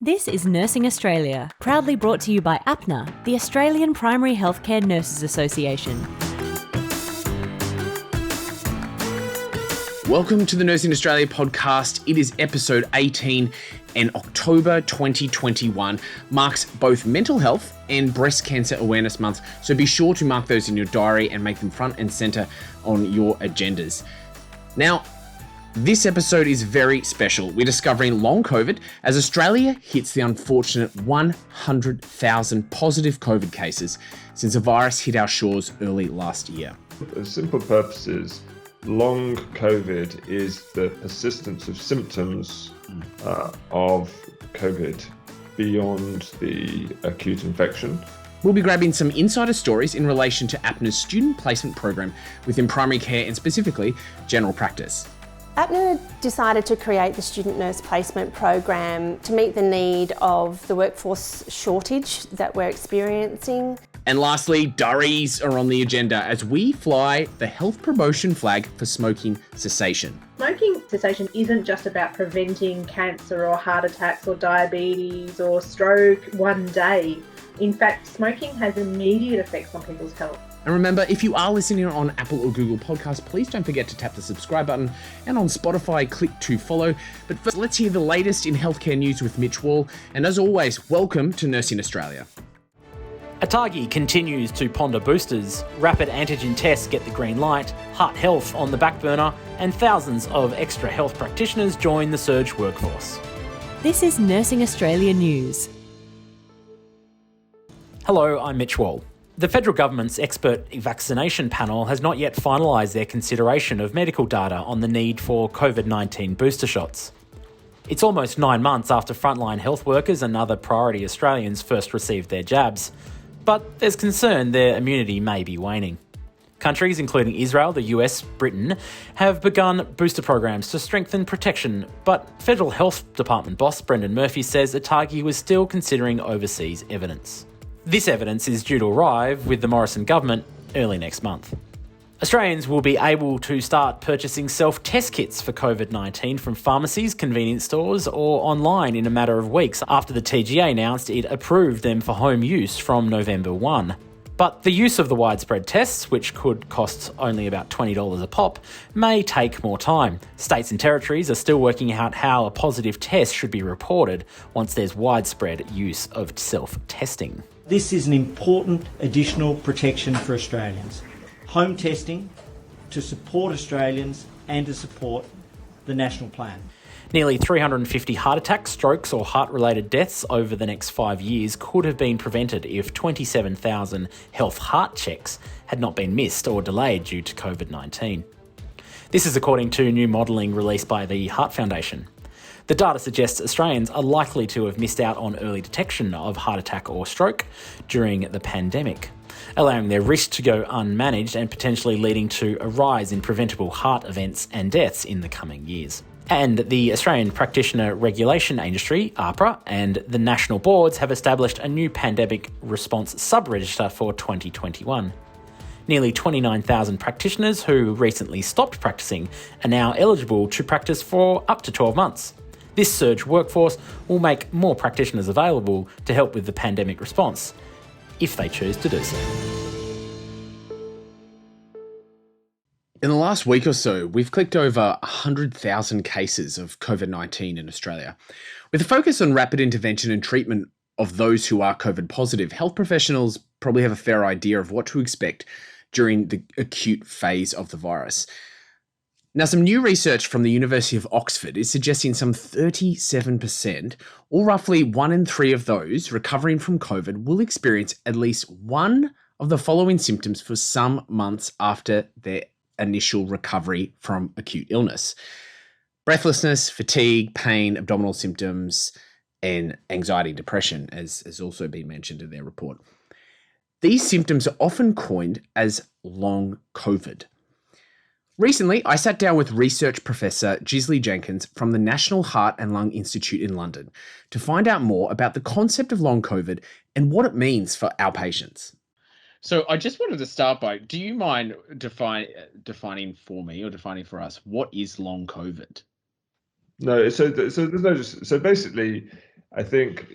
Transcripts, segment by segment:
This is Nursing Australia, proudly brought to you by APNA, the Australian Primary Healthcare Nurses Association. Welcome to the Nursing Australia podcast. It is episode 18, and October 2021 marks both Mental Health and Breast Cancer Awareness Month, so be sure to mark those in your diary and make them front and centre on your agendas. Now, this episode is very special. We're discovering long COVID as Australia hits the unfortunate 100,000 positive COVID cases since the virus hit our shores early last year. For simple purposes, long COVID is the persistence of symptoms of COVID beyond the acute infection. We'll be grabbing some insider stories in relation to APNA's student placement program within primary care and specifically general practice. APNA decided to create the Student Nurse Placement Program to meet the need of the workforce shortage that we're experiencing. And lastly, durries are on the agenda as we fly the health promotion flag for smoking cessation. Smoking cessation isn't just about preventing cancer or heart attacks or diabetes or stroke one day. In fact, smoking has immediate effects on people's health. And remember, if you are listening on Apple or Google Podcasts, please don't forget to tap the subscribe button, and on Spotify, click to follow. But first, let's hear the latest in healthcare news with Mitch Wall. And as always, welcome to Nursing Australia. ATAGI continues to ponder boosters, rapid antigen tests get the green light, heart health on the back burner, and thousands of extra health practitioners join the surge workforce. This is Nursing Australia News. Hello, I'm Mitch Wall. The federal government's expert vaccination panel has not yet finalised their consideration of medical data on the need for COVID-19 booster shots. It's almost 9 months after frontline health workers and other priority Australians first received their jabs, but there's concern their immunity may be waning. Countries including Israel, the US, Britain have begun booster programs to strengthen protection, but Federal Health Department boss Brendan Murphy says ATAGI was still considering overseas evidence. This evidence is due to arrive with the Morrison government early next month. Australians will be able to start purchasing self-test kits for COVID-19 from pharmacies, convenience stores or online in a matter of weeks after the TGA announced it approved them for home use from November 1. But the use of the widespread tests, which could cost only about $20 a pop, may take more time. States and territories are still working out how a positive test should be reported once there's widespread use of self-testing. This is an important additional protection for Australians. Home testing to support Australians and to support the national plan. Nearly 350 heart attacks, strokes or heart-related deaths over the next 5 years could have been prevented if 27,000 health heart checks had not been missed or delayed due to COVID-19. This is according to new modelling released by the Heart Foundation. The data suggests Australians are likely to have missed out on early detection of heart attack or stroke during the pandemic, allowing their risk to go unmanaged and potentially leading to a rise in preventable heart events and deaths in the coming years. And the Australian Practitioner Regulation Agency, APRA, and the national boards have established a new pandemic response sub-register for 2021. Nearly 29,000 practitioners who recently stopped practicing are now eligible to practice for up to 12 months. This surge workforce will make more practitioners available to help with the pandemic response, if they choose to do so. In the last week or so, we've clicked over 100,000 cases of COVID-19 in Australia. With a focus on rapid intervention and treatment of those who are COVID positive, health professionals probably have a fair idea of what to expect during the acute phase of the virus. Now, some new research from the University of Oxford is suggesting some 37%, or roughly 1 in 3 of those recovering from COVID will experience at least one of the following symptoms for some months after their initial recovery from acute illness: breathlessness, fatigue, pain, abdominal symptoms, and anxiety, depression, as has also been mentioned in their report. These symptoms are often coined as long COVID. Recently, I sat down with research professor Gisli Jenkins from the National Heart and Lung Institute in London to find out more about the concept of long COVID and what it means for our patients. So I just wanted to start by, do you mind defining for me or defining for us, what is long COVID? No, so basically, I think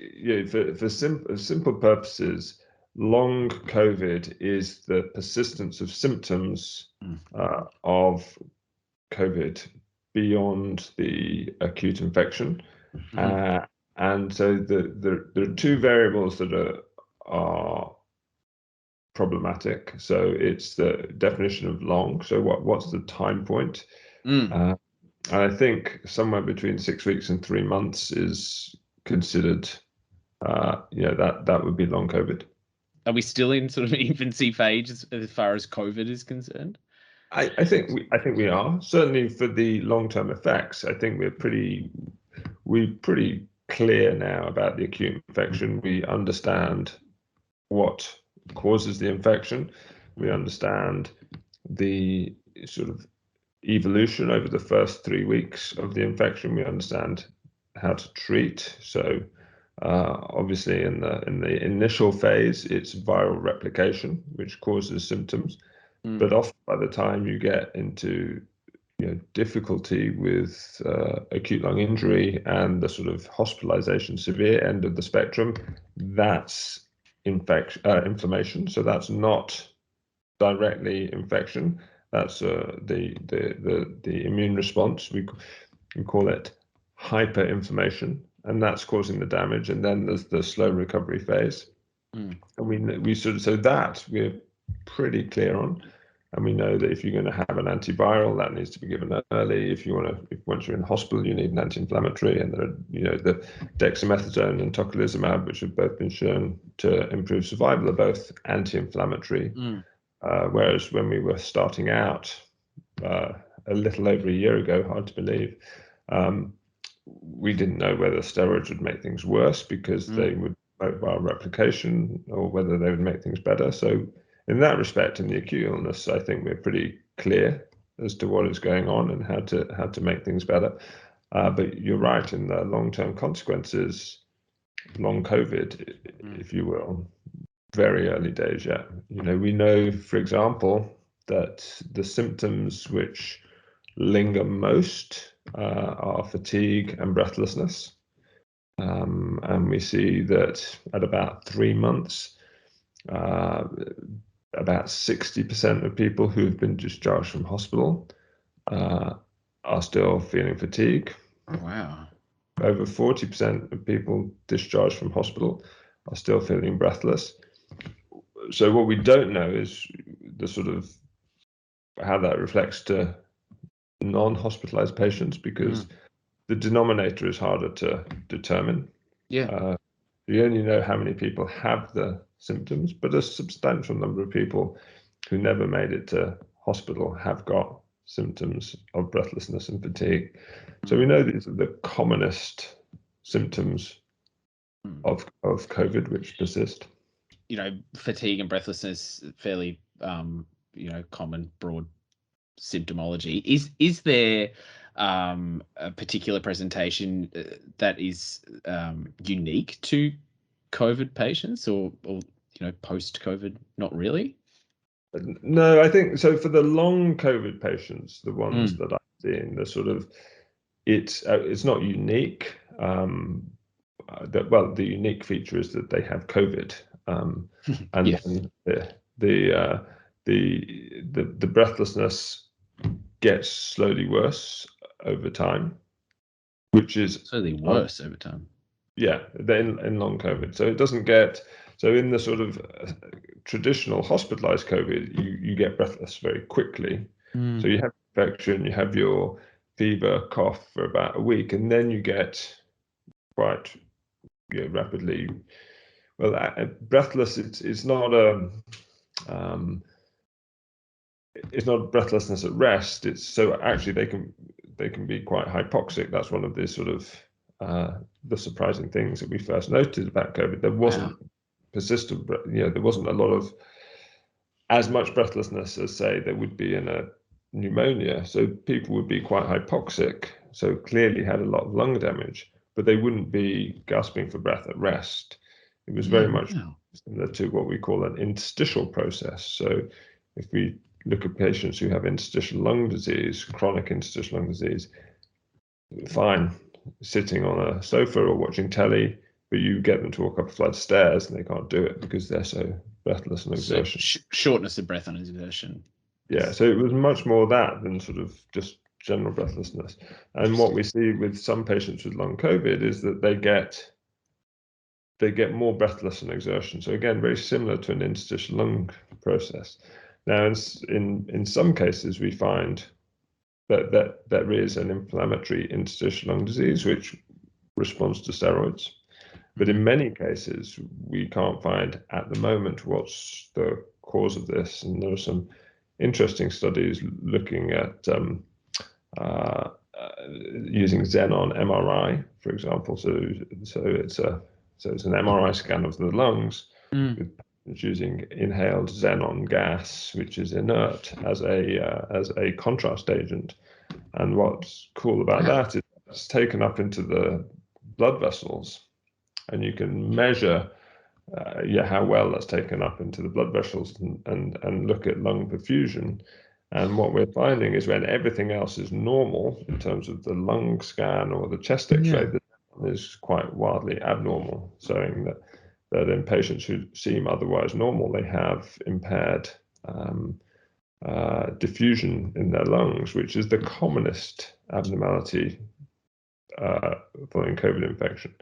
for simple purposes, long COVID is the persistence of symptoms of COVID beyond the acute infection. And so there are two variables that are problematic. So it's the definition of long. So what's the time point? And I think somewhere between 6 weeks and 3 months is considered, that would be long COVID. Are we still in sort of infancy phase as far as COVID is concerned? I think we are, certainly for the long-term effects. I think we're pretty clear now about the acute infection. We understand what causes the infection. We understand the sort of evolution over the first 3 weeks of the infection. We understand how to treat. So obviously in the initial phase, it's viral replication, which causes symptoms. But often by the time you get into difficulty with acute lung injury and the sort of hospitalization, severe end of the spectrum, that's inflammation. So that's not directly infection. That's the immune response. We call it hyperinflammation, and that's causing the damage. And then there's the slow recovery phase. And we so that we're pretty clear on. And we know that if you're going to have an antiviral, that needs to be given early. If once you're in hospital, you need an anti-inflammatory, and the dexamethasone and tocilizumab, which have both been shown to improve survival, are both anti-inflammatory. Whereas when we were starting out a little over a year ago, hard to believe, we didn't know whether steroids would make things worse because they would promote viral replication, or whether they would make things better. So in that respect, in the acute illness, I think we're pretty clear as to what is going on and how to make things better. But you're right, in the long-term consequences, long COVID, if you will, very early days yet. We know, for example, that the symptoms which linger most are fatigue and breathlessness. And we see that at about 3 months, about 60% of people who have been discharged from hospital are still feeling fatigue. Wow. Over 40% of people discharged from hospital are still feeling breathless. So what we don't know is the sort of how that reflects to non-hospitalized patients, because the denominator is harder to determine. You only know how many people have the symptoms, but a substantial number of people who never made it to hospital have got symptoms of breathlessness and fatigue. So we know these are the commonest symptoms of COVID which persist. Fatigue and breathlessness, fairly common broad symptomology. Is there a particular presentation that is unique to COVID patients, or post-COVID? Not really. No, I think so. For the long COVID patients, the ones that I've seen, the sort of it's not unique. The unique feature is that they have COVID, and Yes. then the breathlessness gets slowly worse over time, which is Slowly worse over time. Yeah, then in long COVID. So it doesn't get, so in the sort of traditional hospitalized COVID, you get breathless very quickly. So you have infection, you have your fever, cough for about a week, and then you get quite rapidly, breathless. It's not breathlessness at rest. It's so actually they can be quite hypoxic. That's one of the sort of the surprising things that we first noted about COVID. There wasn't persistent, there wasn't a lot of as much breathlessness as, say, there would be in a pneumonia. So people would be quite hypoxic, so clearly had a lot of lung damage, but they wouldn't be gasping for breath at rest. It was very much similar to what we call an interstitial process. So if we look at patients who have interstitial lung disease, chronic interstitial lung disease, fine, sitting on a sofa or watching telly, but you get them to walk up a flight of stairs and they can't do it because they're so breathless on exertion. So shortness of breath on exertion. Yeah, so it was much more that than sort of just general breathlessness. And what we see with some patients with long COVID is that they get more breathless on exertion. So again, very similar to an interstitial lung process. Now, in some cases, we find that there is an inflammatory interstitial lung disease which responds to steroids. But in many cases, we can't find at the moment what's the cause of this. And there are some interesting studies looking at using xenon MRI, for example. So it's an MRI scan of the lungs with using inhaled xenon gas, which is inert, as a contrast agent. And what's cool about that is it's taken up into the blood vessels, and you can measure how well that's taken up into the blood vessels and look at lung perfusion. And what we're finding is when everything else is normal in terms of the lung scan or the chest X-ray, that is quite wildly abnormal, showing that in patients who seem otherwise normal, they have impaired diffusion in their lungs, which is the commonest abnormality following COVID infection.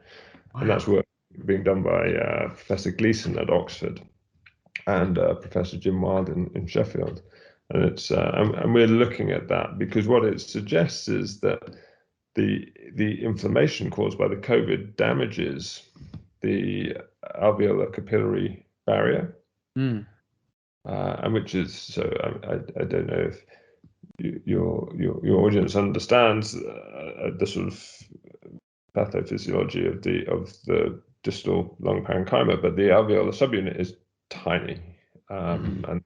Wow. And that's work being done by Professor Gleason at Oxford and Professor Jim Wild in Sheffield. And it's and we're looking at that because what it suggests is that the inflammation caused by the COVID damages the alveolar capillary barrier, and which is so. I don't know if your audience understands the sort of pathophysiology of the distal lung parenchyma, but the alveolar subunit is tiny, and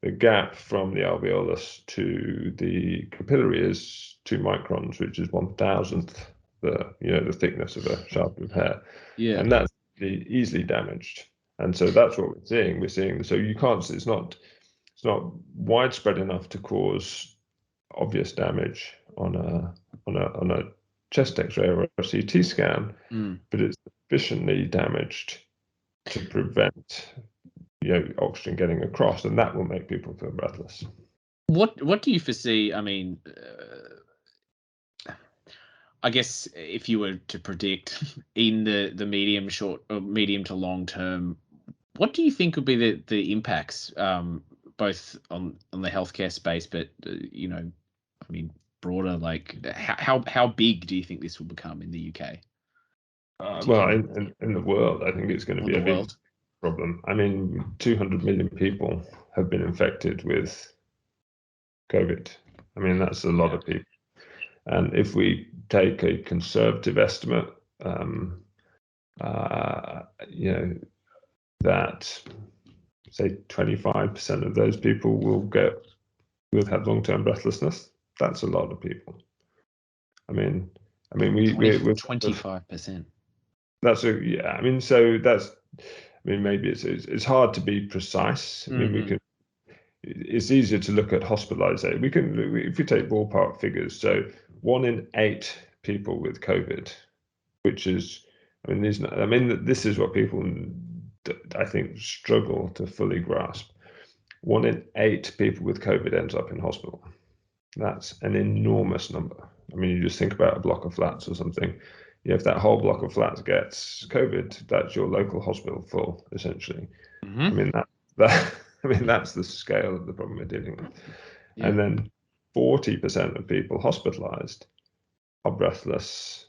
the gap from the alveolus to the capillary is 2 microns, which is 1,000th the thickness of a shaft of hair, and that's easily damaged. And so that's what we're seeing. We're seeing so you can't. It's not widespread enough to cause obvious damage on a chest X-ray or a CT scan, but it's sufficiently damaged to prevent oxygen getting across, and that will make people feel breathless. What do you foresee? I mean, I guess if you were to predict in the medium to long term, what do you think would be the impacts, both on the healthcare space, but I mean broader? Like how big do you think this will become in the UK? Well, in the world, I think it's going to be a big problem. I mean, 200 million people have been infected with COVID. I mean, that's a lot of people. And if we take a conservative estimate, that say 25% of those people will have long-term breathlessness. That's a lot of people. I mean, we're 25%. Maybe it's hard to be precise. I mean, it's easier to look at hospitalization. If we take ballpark figures, so 1 in 8 people with COVID, which is, this is what people, I think, struggle to fully grasp. 1 in 8 people with COVID ends up in hospital. That's an enormous number. I mean, you just think about a block of flats or something. If that whole block of flats gets COVID, that's your local hospital full, essentially. I mean, that's the scale of the problem we're dealing with. Yeah. And then 40% of people hospitalized are breathless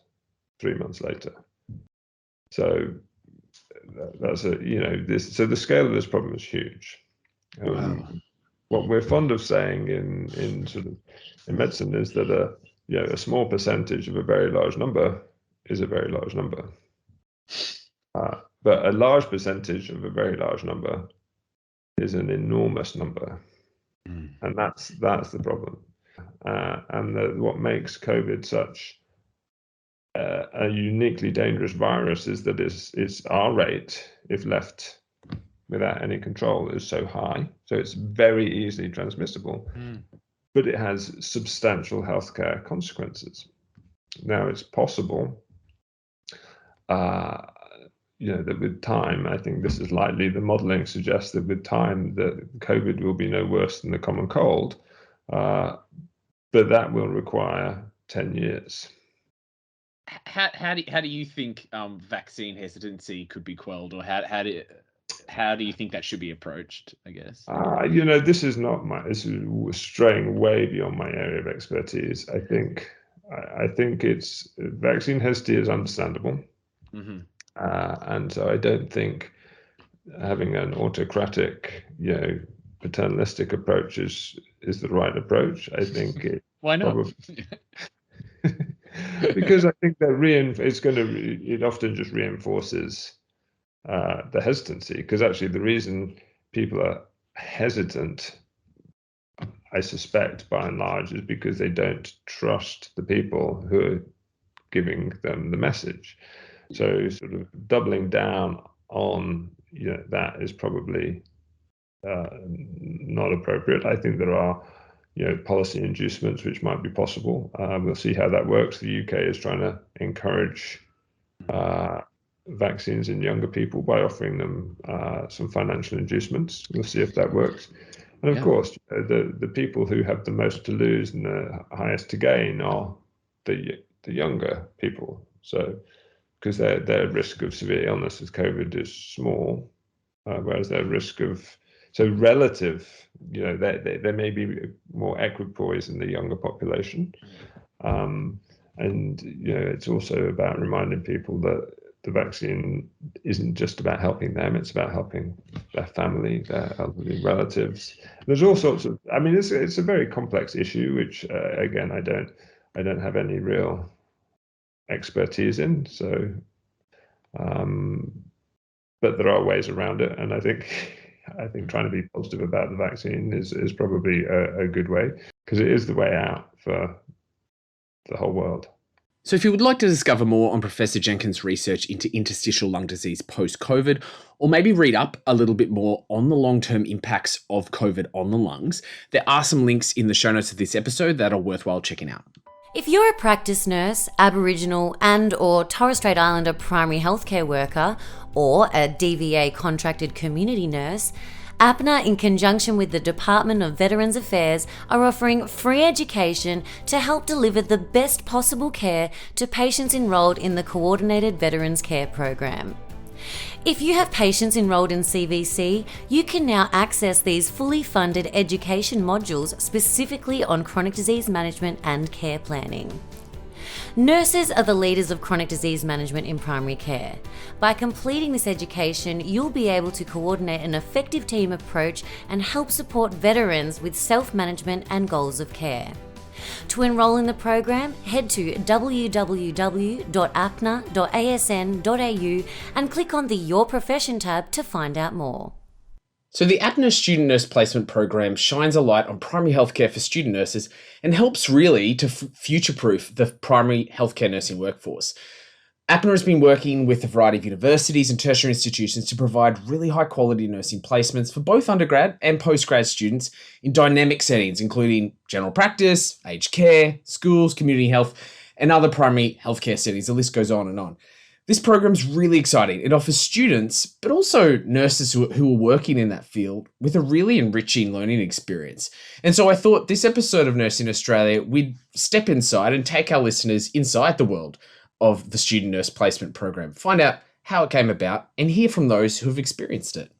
3 months later. So that's so the scale of this problem is huge. Wow. What we're fond of saying in medicine is that a small percentage of a very large number is a very large number, but a large percentage of a very large number is an enormous number, and that's the problem. And what makes COVID such a uniquely dangerous virus is that its R rate, if left without any control, is so high. So it's very easily transmissible, but it has substantial healthcare consequences. Now, it's possible that with time, I think this is likely, the modelling suggests that with time that COVID will be no worse than the common cold, but that will require 10 years. How do you think vaccine hesitancy could be quelled, or how do you think that should be approached, I guess? This is straying way beyond my area of expertise. I think it's vaccine hesitancy is understandable. Mm-hmm. And so I don't think having an autocratic, paternalistic approach is the right approach. I think why not? Because I think that it often just reinforces the hesitancy. Because actually, the reason people are hesitant, I suspect, by and large, is because they don't trust the people who are giving them the message. So sort of doubling down on that is probably not appropriate. I think there are policy inducements which might be possible. We'll see how that works. The UK is trying to encourage vaccines in younger people by offering them some financial inducements. We'll see if that works. And of course, the people who have the most to lose and the highest to gain are the younger people. So, because their risk of severe illness with COVID is small, whereas their risk of relative, they may be more equipoise in the younger population, and it's also about reminding people that the vaccine isn't just about helping them; it's about helping their family, their elderly relatives. There's all sorts of. I mean, it's a very complex issue, which again, I don't have any real expertise in, so but there are ways around it, and I think trying to be positive about the vaccine is probably a good way, because it is the way out for the whole world. So if you would like to discover more on Professor Jenkins' research into interstitial lung disease post-COVID, or maybe read up a little bit more on the long-term impacts of COVID on the lungs, there are some links in the show notes of this episode that are worthwhile checking out. If you're a practice nurse, Aboriginal and/or Torres Strait Islander primary healthcare worker, or a DVA contracted community nurse, APNA, in conjunction with the Department of Veterans Affairs, are offering free education to help deliver the best possible care to patients enrolled in the Coordinated Veterans Care Program. If you have patients enrolled in CVC, you can now access these fully funded education modules specifically on chronic disease management and care planning. Nurses are the leaders of chronic disease management in primary care. By completing this education, you'll be able to coordinate an effective team approach and help support veterans with self-management and goals of care. To enrol in the program, head to www.apna.asn.au and click on the Your Profession tab to find out more. So the APNA Student Nurse Placement Program shines a light on primary healthcare for student nurses and helps really to future-proof the primary healthcare nursing workforce. APNA has been working with a variety of universities and tertiary institutions to provide really high-quality nursing placements for both undergrad and postgrad students in dynamic settings, including general practice, aged care, schools, community health, and other primary healthcare settings. The list goes on and on. This program's really exciting. It offers students, but also nurses who are working in that field, with a really enriching learning experience. And so I thought this episode of Nursing Australia, we'd step inside and take our listeners inside the world of the Student Nurse Placement Program, find out how it came about, and hear from those who have experienced it.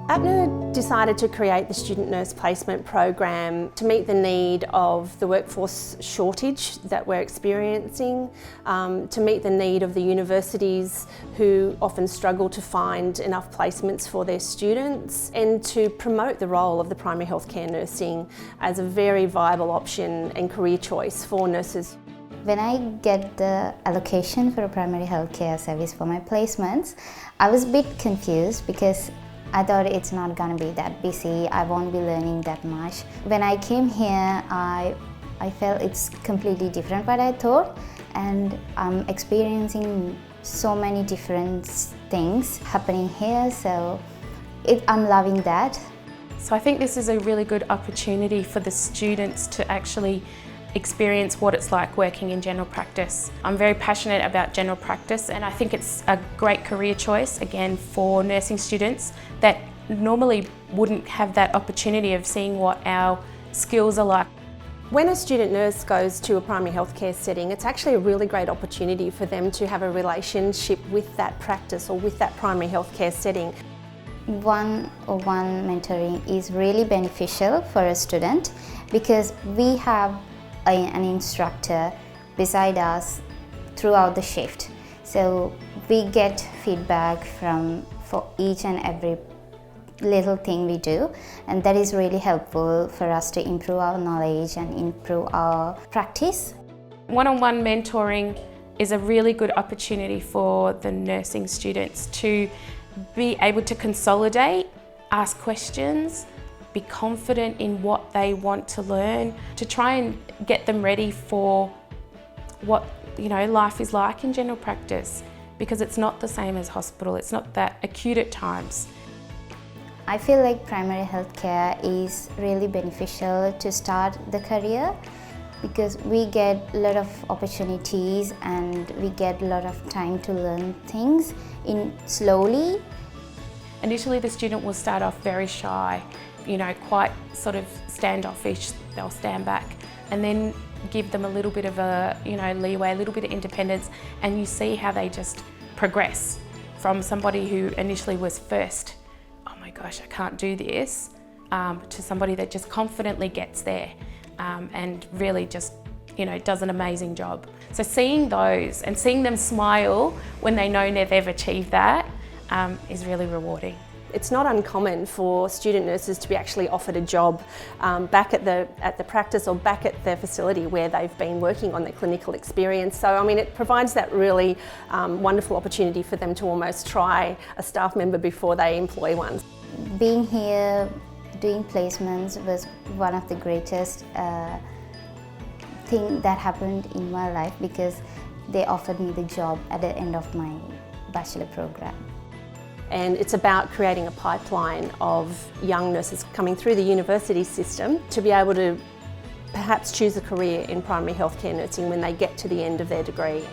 APNA decided to create the Student Nurse Placement Program to meet the need of the workforce shortage that we're experiencing, to meet the need of the universities who often struggle to find enough placements for their students, and to promote the role of the primary healthcare nursing as a very viable option and career choice for nurses. When I get the allocation for a primary healthcare service for my placements, I was a bit confused because I thought it's not going to be that busy, I won't be learning that much. When I came here, I felt it's completely different what I thought, and I'm experiencing so many different things happening here, so I'm loving that. So I think this is a really good opportunity for the students to actually experience what it's like working in general practice. I'm very passionate about general practice, and I think it's a great career choice, again, for nursing students that normally wouldn't have that opportunity of seeing what our skills are like. When a student nurse goes to a primary healthcare setting, it's actually a really great opportunity for them to have a relationship with that practice or with that primary healthcare setting. One-on-one mentoring is really beneficial for a student because we have an instructor beside us throughout the shift. So we get feedback for each and every little thing we do, and that is really helpful for us to improve our knowledge and improve our practice. One-on-one mentoring is a really good opportunity for the nursing students to be able to consolidate, ask questions, be confident in what they want to learn, to try and get them ready for what life is like in general practice, because it's not the same as hospital, it's not that acute at times. I feel like primary healthcare is really beneficial to start the career because we get a lot of opportunities and we get a lot of time to learn things slowly. Initially the student will start off very shy, quite sort of standoffish. They'll stand back and then give them a little bit of a leeway, a little bit of independence, and you see how they just progress from somebody who initially was first, oh my gosh, I can't do this, to somebody that just confidently gets there and really just does an amazing job. So seeing those and seeing them smile when they know they've achieved that is really rewarding. It's not uncommon for student nurses to be actually offered a job back at the practice or back at the facility where they've been working on their clinical experience. So I mean, it provides that really wonderful opportunity for them to almost try a staff member before they employ one. Being here, doing placements was one of the greatest thing that happened in my life because they offered me the job at the end of my bachelor program. And it's about creating a pipeline of young nurses coming through the university system to be able to perhaps choose a career in primary healthcare nursing when they get to the end of their degree.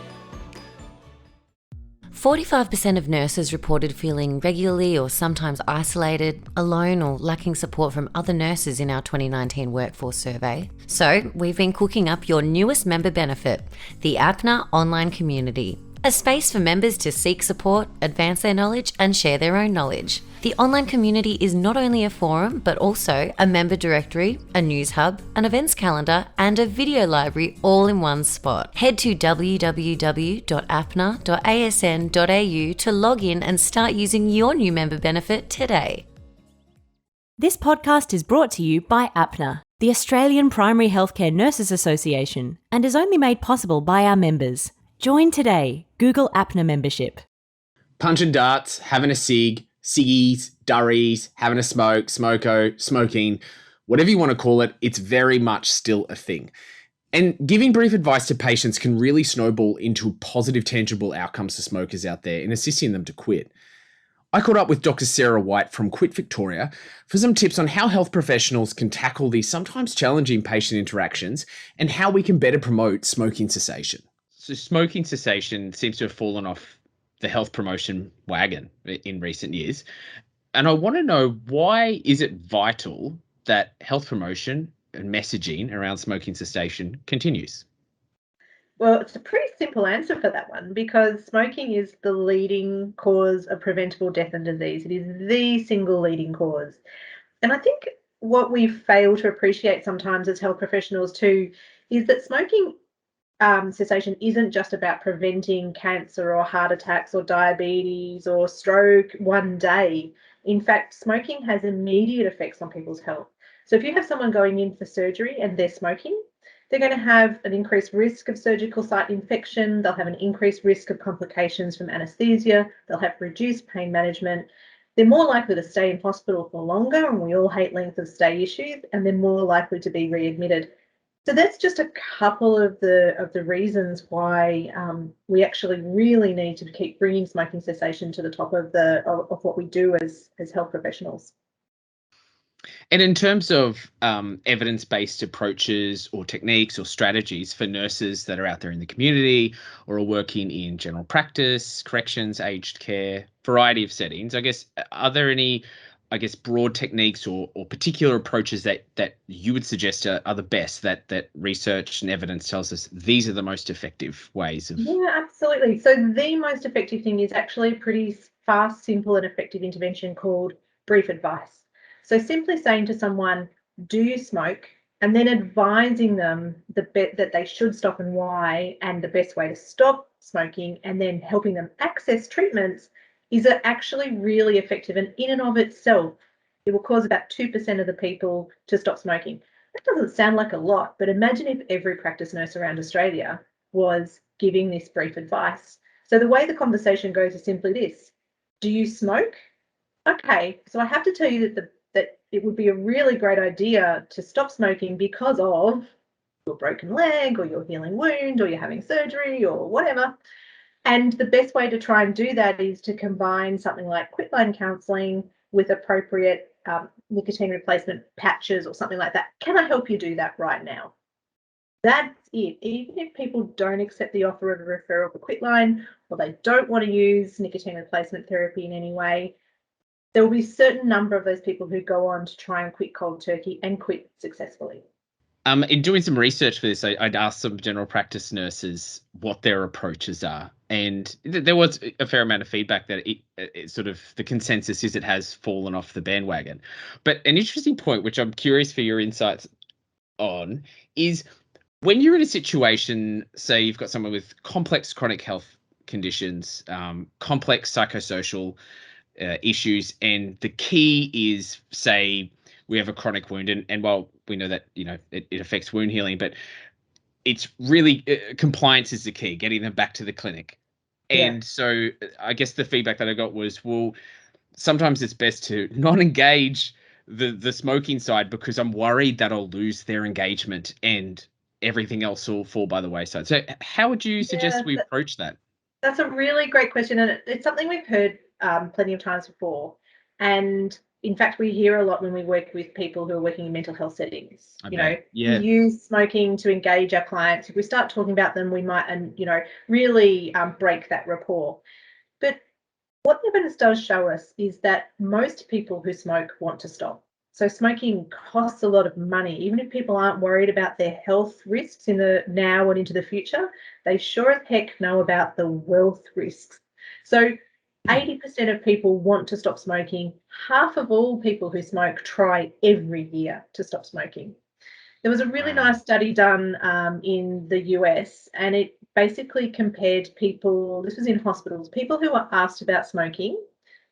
45% of nurses reported feeling regularly or sometimes isolated, alone or lacking support from other nurses in our 2019 workforce survey. So we've been cooking up your newest member benefit, the APNA online community. A space for members to seek support, advance their knowledge and share their own knowledge. The online community is not only a forum, but also a member directory, a news hub, an events calendar and a video library all in one spot. Head to www.apna.asn.au to log in and start using your new member benefit today. This podcast is brought to you by APNA, the Australian Primary Healthcare Nurses Association, and is only made possible by our members. Join today. Google APNA membership. Punching darts, having a cig, ciggies, durries, having a smoke, smoko, smoking, whatever you want to call it, it's very much still a thing. And giving brief advice to patients can really snowball into positive, tangible outcomes for smokers out there in assisting them to quit. I caught up with Dr. Sarah White from Quit Victoria for some tips on how health professionals can tackle these sometimes challenging patient interactions and how we can better promote smoking cessation. So smoking cessation seems to have fallen off the health promotion wagon in recent years. And I want to know, why is it vital that health promotion and messaging around smoking cessation continues? Well, it's a pretty simple answer for that one, because smoking is the leading cause of preventable death and disease. It is the single leading cause. And I think what we fail to appreciate sometimes as health professionals too is that smoking cessation isn't just about preventing cancer or heart attacks or diabetes or stroke one day. In fact, smoking has immediate effects on people's health. So if you have someone going in for surgery and they're smoking, they're going to have an increased risk of surgical site infection. They'll have an increased risk of complications from anaesthesia. They'll have reduced pain management. They're more likely to stay in hospital for longer, and we all hate length of stay issues, and they're more likely to be readmitted. So that's just a couple of the reasons why we actually really need to keep bringing smoking cessation to the top of what we do as health professionals. And in terms of evidence-based approaches or techniques or strategies for nurses that are out there in the community or are working in general practice, corrections, aged care, variety of settings, I guess, are there any, I guess, broad techniques or particular approaches that you would suggest are the best that research and evidence tells us these are the most effective ways of? Yeah, absolutely. So the most effective thing is actually a pretty fast, simple, and effective intervention called brief advice. So simply saying to someone, do you smoke? And then advising them that they should stop and why, and the best way to stop smoking, and then helping them access treatments is actually really effective. And in and of itself, it will cause about 2% of the people to stop smoking. That doesn't sound like a lot, but imagine if every practice nurse around Australia was giving this brief advice. So the way the conversation goes is simply this: do you smoke? Okay, so I have to tell you that it would be a really great idea to stop smoking because of your broken leg or your healing wound or you're having surgery or whatever. And the best way to try and do that is to combine something like quitline counselling with appropriate nicotine replacement patches or something like that. Can I help you do that right now? That's it. Even if people don't accept the offer of a referral for quitline or they don't want to use nicotine replacement therapy in any way, there will be a certain number of those people who go on to try and quit cold turkey and quit successfully. In doing some research for this, I'd asked some general practice nurses what their approaches are. And there was a fair amount of feedback that it sort of the consensus is it has fallen off the bandwagon. But an interesting point, which I'm curious for your insights on, is when you're in a situation, say you've got someone with complex chronic health conditions, complex psychosocial issues, and the key is, say, we have a chronic wound, and while we know that it affects wound healing, but it's really compliance is the key, getting them back to the clinic. And so I guess the feedback that I got was, well, sometimes it's best to not engage the smoking side because I'm worried that I'll lose their engagement and everything else will fall by the wayside. So how would you suggest we approach that? That's a really great question, and it's something we've heard plenty of times before. And in fact, we hear a lot when we work with people who are working in mental health settings. We use smoking to engage our clients. If we start talking about them, we might, really break that rapport. But what the evidence does show us is that most people who smoke want to stop. So smoking costs a lot of money. Even if people aren't worried about their health risks in the now and into the future, they sure as heck know about the wealth risks. So 80% of people want to stop smoking. Half of all people who smoke try every year to stop smoking. There was a really nice study done in the US, and it basically compared people, this was in hospitals, people who were asked about smoking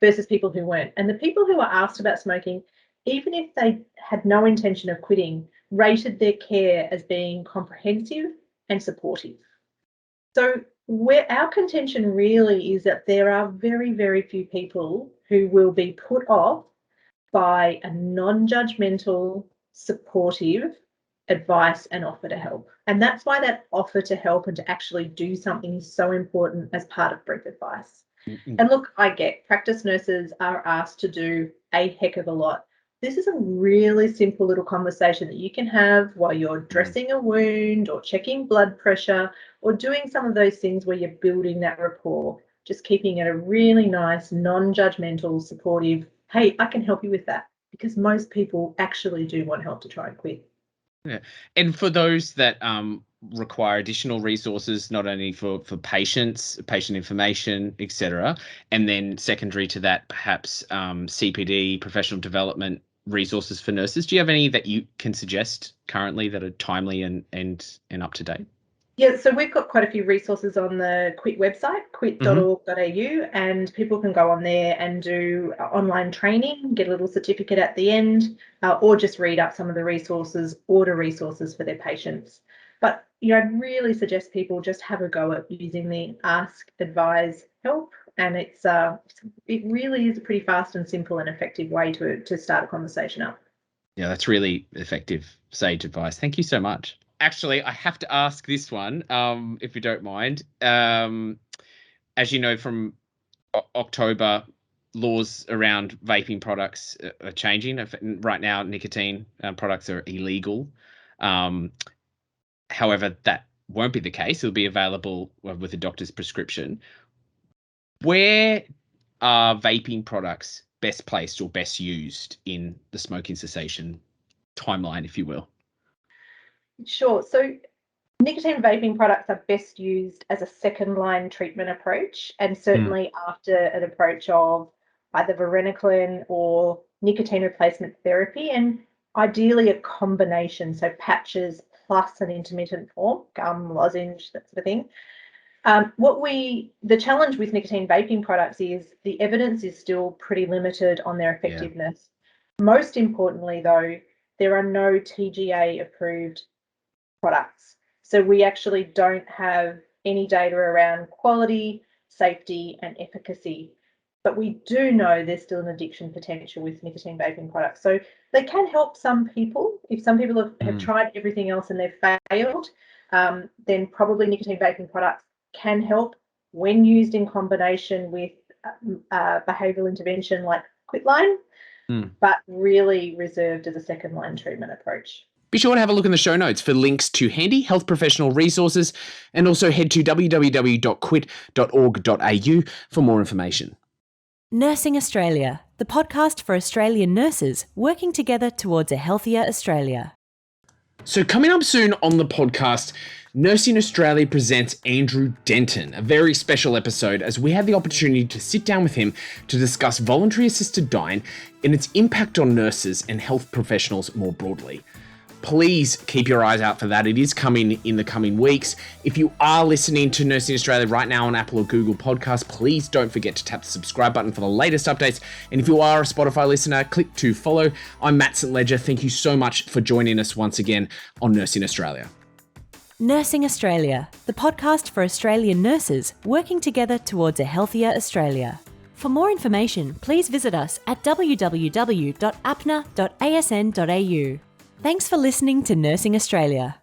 versus people who weren't. And the people who were asked about smoking, even if they had no intention of quitting, rated their care as being comprehensive and supportive. So our contention really is that there are very, very few people who will be put off by a non-judgmental, supportive advice and offer to help. And that's why that offer to help and to actually do something is so important as part of brief advice. Mm-hmm. And look, I get practice nurses are asked to do a heck of a lot. This is a really simple little conversation that you can have while you're dressing a wound or checking blood pressure or doing some of those things where you're building that rapport, just keeping it a really nice, non-judgmental, supportive, hey, I can help you with that, because most people actually do want help to try and quit. Yeah. And for those that require additional resources, not only for patients, patient information, etc., and then secondary to that, perhaps CPD, professional development resources for nurses, do you have any that you can suggest currently that are timely and up to date? Yeah, so we've got quite a few resources on the Quit website, quit.org.au, and people can go on there and do online training, get a little certificate at the end, or just read up some of the resources, order resources for their patients. But I'd really suggest people just have a go at using the Ask, Advise, Help, and it really is a pretty fast and simple and effective way to start a conversation up. Yeah, that's really effective, sage advice. Thank you so much. Actually, I have to ask this one, if you don't mind. As you know, from October, laws around vaping products are changing. Right now, nicotine products are illegal. However, that won't be the case. It'll be available with a doctor's prescription. Where are vaping products best placed or best used in the smoking cessation timeline, if you will? Sure. So nicotine vaping products are best used as a second-line treatment approach, and certainly after an approach of either varenicline or nicotine replacement therapy, and ideally a combination, so patches plus an intermittent form, gum, lozenge, that sort of thing. The challenge with nicotine vaping products is the evidence is still pretty limited on their effectiveness. Yeah. Most importantly, though, there are no TGA-approved products. So we actually don't have any data around quality, safety, and efficacy. But we do know there's still an addiction potential with nicotine vaping products. So they can help some people. If some people have tried everything else and they've failed, then probably nicotine vaping products can help when used in combination with behavioural intervention like quitline, but really reserved as a second-line treatment approach. Be sure to have a look in the show notes for links to handy health professional resources, and also head to www.quit.org.au for more information. Nursing Australia, the podcast for Australian nurses working together towards a healthier Australia. So coming up soon on the podcast, Nursing Australia presents Andrew Denton, a very special episode as we had the opportunity to sit down with him to discuss voluntary assisted dying and its impact on nurses and health professionals more broadly. Please keep your eyes out for that. It is coming in the coming weeks. If you are listening to Nursing Australia right now on Apple or Google Podcasts, please don't forget to tap the subscribe button for the latest updates. And if you are a Spotify listener, click to follow. I'm Matt St. Ledger. Thank you so much for joining us once again on Nursing Australia. Nursing Australia, the podcast for Australian nurses working together towards a healthier Australia. For more information, please visit us at www.apna.asn.au. Thanks for listening to Nursing Australia.